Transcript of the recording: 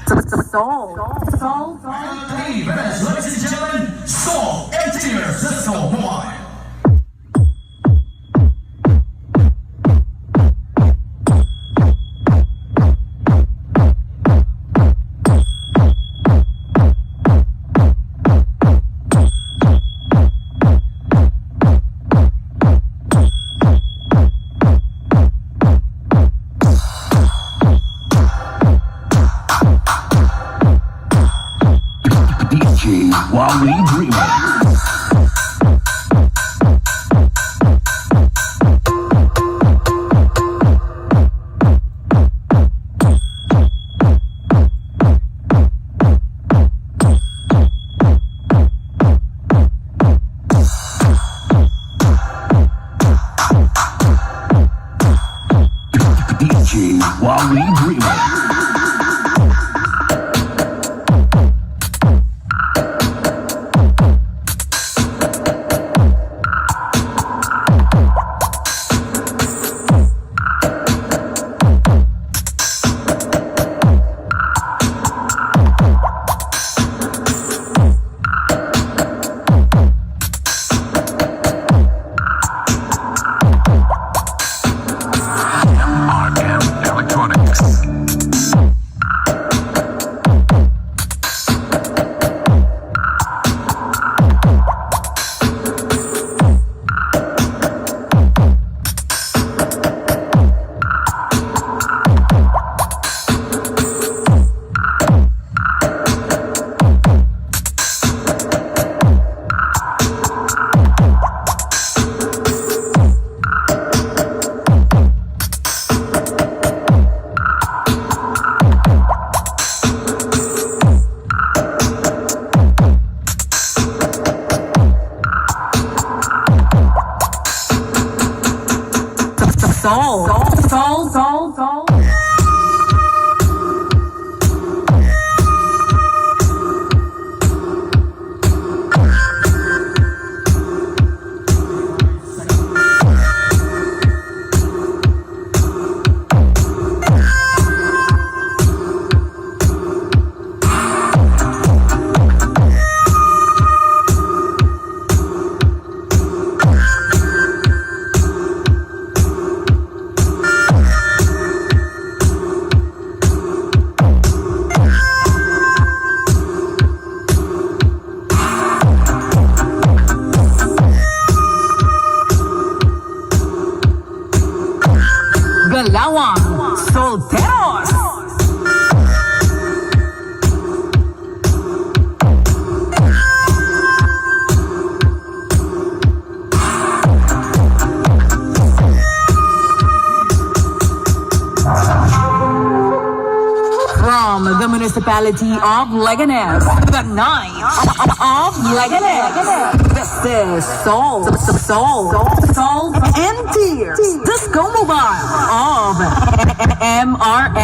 Soul. Hey, ladies and gentlemen, Soul Engineers, the Soul Mobile. DJ while we dream. DJ while we dream. Soul. Cabatuan, solteros. From the municipality of Leganes, the Knight of Leganes. This is Soul and Tears, Disco Mobile of MRS.